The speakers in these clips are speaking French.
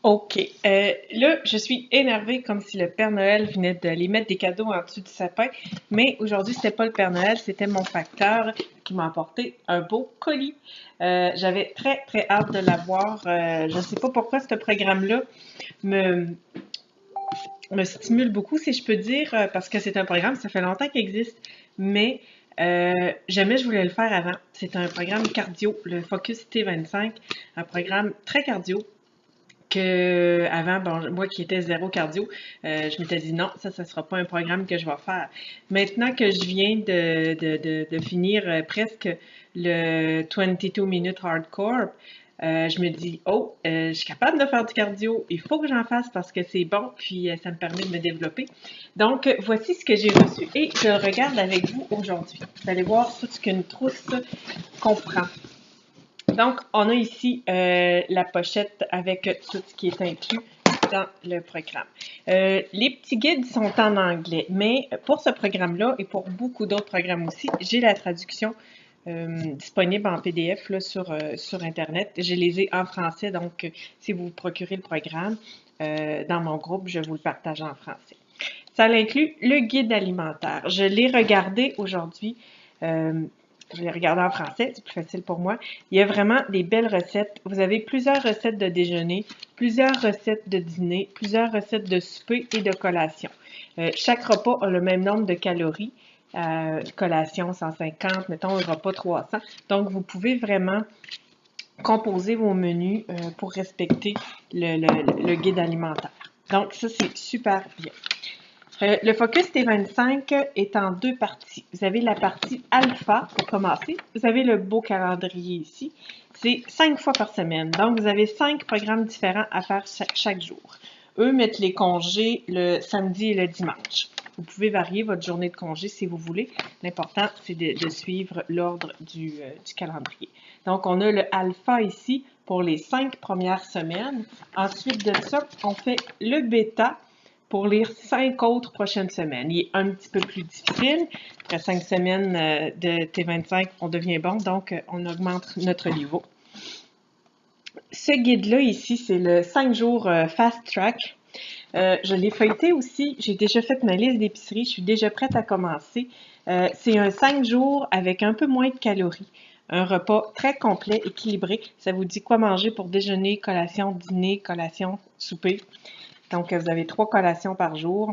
OK. Là, je suis énervée comme si le Père Noël venait d'aller mettre des cadeaux en dessous du sapin. Mais aujourd'hui, c'était pas le Père Noël, c'était mon facteur qui m'a apporté un beau colis. J'avais très, très hâte de l'avoir. Je ne sais pas pourquoi ce programme-là me, me stimule beaucoup, si je peux dire, parce que c'est un programme, ça fait longtemps qu'il existe, mais jamais je voulais le faire avant. C'est un programme cardio, le Focus T25, un programme très cardio que avant, bon, moi qui étais zéro cardio, je m'étais dit non, ça ne sera pas un programme que je vais faire. Maintenant que je viens de finir presque le 22 minutes hardcore, je me dis, oh, je suis capable de faire du cardio, il faut que j'en fasse parce que c'est bon, puis ça me permet de me développer. Donc, voici ce que j'ai reçu et je le regarde avec vous aujourd'hui. Vous allez voir tout ce qu'une trousse comprend. Donc, on a ici la pochette avec tout ce qui est inclus dans le programme. Les petits guides sont en anglais, mais pour ce programme-là et pour beaucoup d'autres programmes aussi, j'ai la traduction disponible en PDF là, sur Internet. Je les ai en français, donc si vous vous procurez le programme dans mon groupe, je vous le partage en français. Ça inclut le guide alimentaire. Je l'ai regardé aujourd'hui. Je l'ai regardé en français, c'est plus facile pour moi. Il y a vraiment des belles recettes. Vous avez plusieurs recettes de déjeuner, plusieurs recettes de dîner, plusieurs recettes de souper et de collation. Chaque repas a le même nombre de calories. Collation 150, mettons un repas 300. Donc, vous pouvez vraiment composer vos menus pour respecter le guide alimentaire. Donc, ça, c'est super bien. Le Focus T25 est en deux parties. Vous avez la partie alpha pour commencer. Vous avez le beau calendrier ici. C'est 5 fois par semaine. Donc, vous avez 5 programmes différents à faire chaque jour. Eux mettent les congés le samedi et le dimanche. Vous pouvez varier votre journée de congé si vous voulez. L'important, c'est de suivre l'ordre du calendrier. Donc, on a le alpha ici pour les 5 premières semaines. Ensuite de ça, on fait le bêta pour les 5 autres prochaines semaines. Il est un petit peu plus difficile. Après 5 semaines de T25, on devient bon, donc on augmente notre niveau. Ce guide-là ici, c'est le 5 jours Fast Track. Je l'ai feuilleté aussi. J'ai déjà fait ma liste d'épicerie. Je suis déjà prête à commencer. C'est un 5 jours avec un peu moins de calories. Un repas très complet, équilibré. Ça vous dit quoi manger pour déjeuner, collation, dîner, collation, souper. Donc, vous avez 3 collations par jour.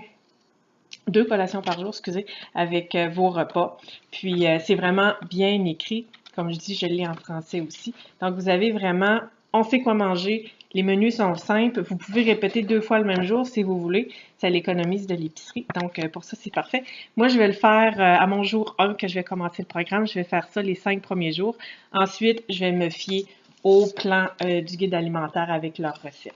2 collations par jour, excusez, avec vos repas. Puis, c'est vraiment bien écrit. Comme je dis, je l'ai en français aussi. Donc, vous avez vraiment, on sait quoi manger. Les menus sont simples. Vous pouvez répéter 2 fois le même jour si vous voulez. Ça l'économise de l'épicerie. Donc, pour ça, c'est parfait. Moi, je vais le faire à mon jour 1 que je vais commencer le programme. Je vais faire ça les 5 premiers jours. Ensuite, je vais me fier au plan du guide alimentaire avec leurs recettes.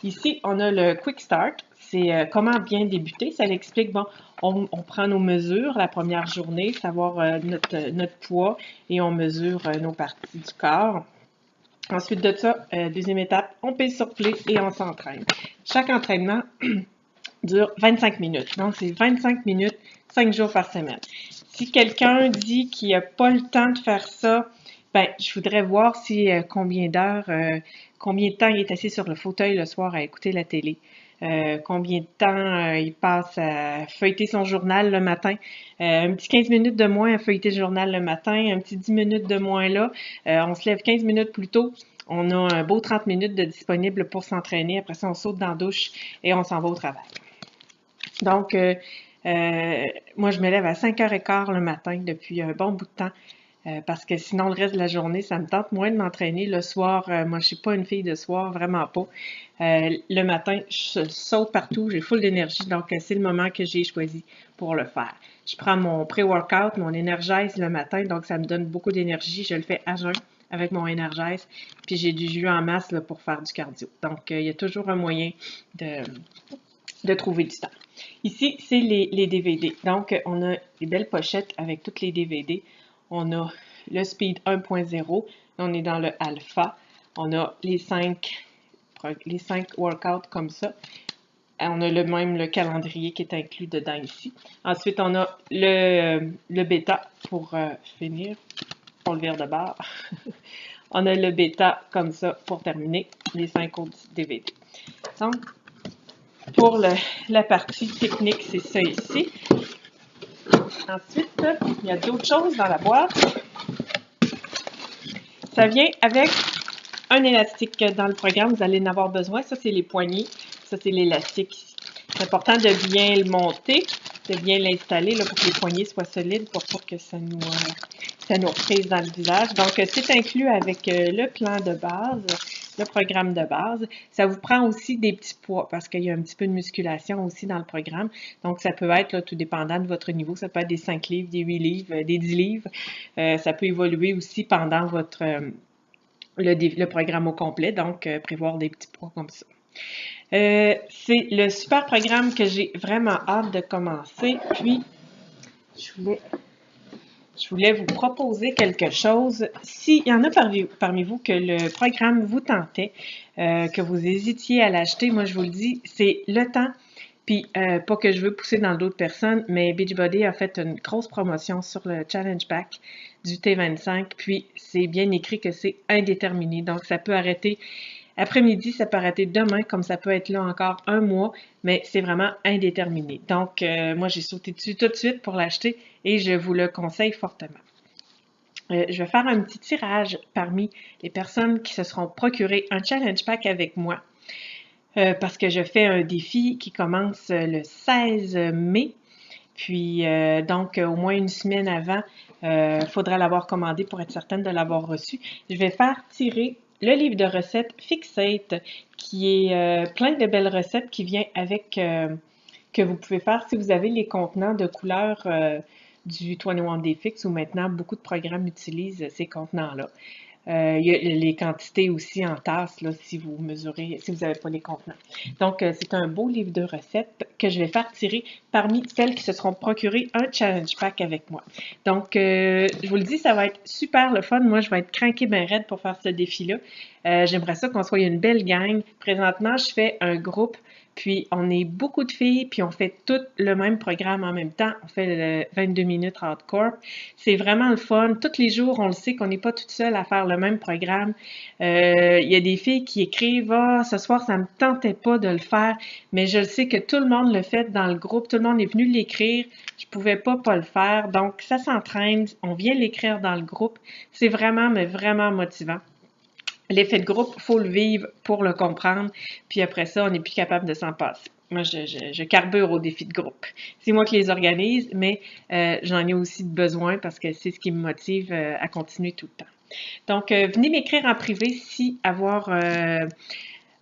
Ici, on a le Quick Start. C'est comment bien débuter. Ça l'explique, bon, on prend nos mesures la première journée, savoir notre poids, et on mesure nos parties du corps. Ensuite de ça, deuxième étape, on pèse sur play et on s'entraîne. Chaque entraînement dure 25 minutes. Donc, c'est 25 minutes, 5 jours par semaine. Si quelqu'un dit qu'il n'a pas le temps de faire ça, ben, je voudrais voir si combien d'heures, combien de temps il est assis sur le fauteuil le soir à écouter la télé. Combien de temps il passe à feuilleter son journal le matin. Un petit 15 minutes de moins à feuilleter le journal le matin, un petit 10 minutes de moins là. On se lève 15 minutes plus tôt. On a un beau 30 minutes de disponible pour s'entraîner. Après ça, on saute dans la douche et on s'en va au travail. Donc, moi, je me lève à 5h15 le matin depuis un bon bout de temps. Parce que sinon, le reste de la journée, ça me tente moins de m'entraîner. Le soir, moi, je ne suis pas une fille de soir, vraiment pas. Le matin, je saute partout, j'ai full d'énergie, donc c'est le moment que j'ai choisi pour le faire. Je prends mon pré-workout, mon Energize le matin, donc ça me donne beaucoup d'énergie. Je le fais à jeun avec mon Energize, puis j'ai du jus en masse là, pour faire du cardio. Donc, il y a toujours un moyen de trouver du temps. Ici, c'est les DVD. Donc, on a des belles pochettes avec toutes les DVD. On a le Speed 1.0. On est dans le Alpha. On a les 5 workouts comme ça. On a le calendrier qui est inclus dedans ici. Ensuite, on a le bêta pour finir. On le vire de bord. on a le bêta comme ça pour terminer les 5 autres DVD. Donc, pour la partie technique, c'est ça ici. Ensuite, il y a d'autres choses dans la boîte. Ça vient avec un élastique dans le programme, vous allez en avoir besoin. Ça, c'est les poignées. Ça, c'est l'élastique ici. C'est important de bien le monter, de bien l'installer pour que les poignées soient solides pour pas que ça nous reprise dans le visage. Donc, c'est inclus avec le plan de base, le programme de base. Ça vous prend aussi des petits poids parce qu'il y a un petit peu de musculation aussi dans le programme. Donc, ça peut être, là, tout dépendant de votre niveau, ça peut être des 5 livres, des 8 livres, des 10 livres. Ça peut évoluer aussi pendant votre le programme au complet, donc prévoir des petits poids comme ça. C'est le super programme que j'ai vraiment hâte de commencer. Puis, je voulais vous proposer quelque chose. S'il y en a parmi vous que le programme vous tentait, que vous hésitiez à l'acheter, moi je vous le dis, c'est le temps. Puis, pas que je veux pousser dans d'autres personnes, mais Beachbody a fait une grosse promotion sur le Challenge Pack du T25. Puis, c'est bien écrit que c'est indéterminé. Donc, ça peut arrêter après-midi, ça peut arrêter demain, comme ça peut être là encore un mois, mais c'est vraiment indéterminé. Donc, moi, j'ai sauté dessus tout de suite pour l'acheter et je vous le conseille fortement. Je vais faire un petit tirage parmi les personnes qui se seront procurées un Challenge Pack avec moi. Parce que je fais un défi qui commence le 16 mai. Puis, donc, au moins une semaine avant, il faudra l'avoir commandé pour être certaine de l'avoir reçu. Je vais faire tirer le livre de recettes Fixate, qui est plein de belles recettes qui vient avec, que vous pouvez faire si vous avez les contenants de couleur du 21 Day Fix, où maintenant beaucoup de programmes utilisent ces contenants-là. Il y a les quantités aussi en tasses, là, si vous mesurez, si vous n'avez pas les contenants. Donc, c'est un beau livre de recettes que je vais faire tirer parmi celles qui se seront procurées un challenge pack avec moi. Donc, je vous le dis, ça va être super le fun. Moi, je vais être craquée bien raide pour faire ce défi-là. J'aimerais ça qu'on soit une belle gang. Présentement, je fais un groupe, puis on est beaucoup de filles, puis on fait tout le même programme en même temps. On fait le 22 minutes hardcore. C'est vraiment le fun. Tous les jours, on le sait qu'on n'est pas toute seule à faire le même programme. Il y a des filles qui écrivent « Ah, ce soir, ça ne me tentait pas de le faire, mais je le sais que tout le monde le fait dans le groupe. Tout le monde est venu l'écrire. Je pouvais pas le faire. » Donc, ça s'entraîne. On vient l'écrire dans le groupe. C'est vraiment, mais vraiment motivant. L'effet de groupe, il faut le vivre pour le comprendre. Puis après ça, on n'est plus capable de s'en passer. Moi, je carbure aux défis de groupe. C'est moi qui les organise, mais j'en ai aussi besoin parce que c'est ce qui me motive à continuer tout le temps. Donc, venez m'écrire en privé si avoir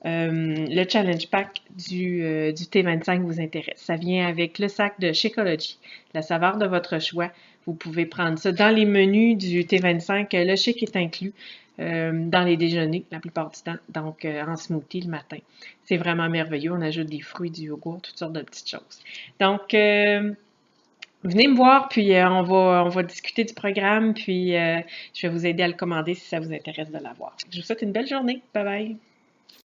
le challenge pack du T25 vous intéresse. Ça vient avec le sac de Shakeology, la saveur de votre choix. Vous pouvez prendre ça dans les menus du T25. Le shake est inclus dans les déjeuners la plupart du temps, donc en smoothie le matin. C'est vraiment merveilleux. On ajoute des fruits, du yogourt, toutes sortes de petites choses. Donc, venez me voir, puis on va discuter du programme, puis je vais vous aider à le commander si ça vous intéresse de l'avoir. Je vous souhaite une belle journée. Bye bye!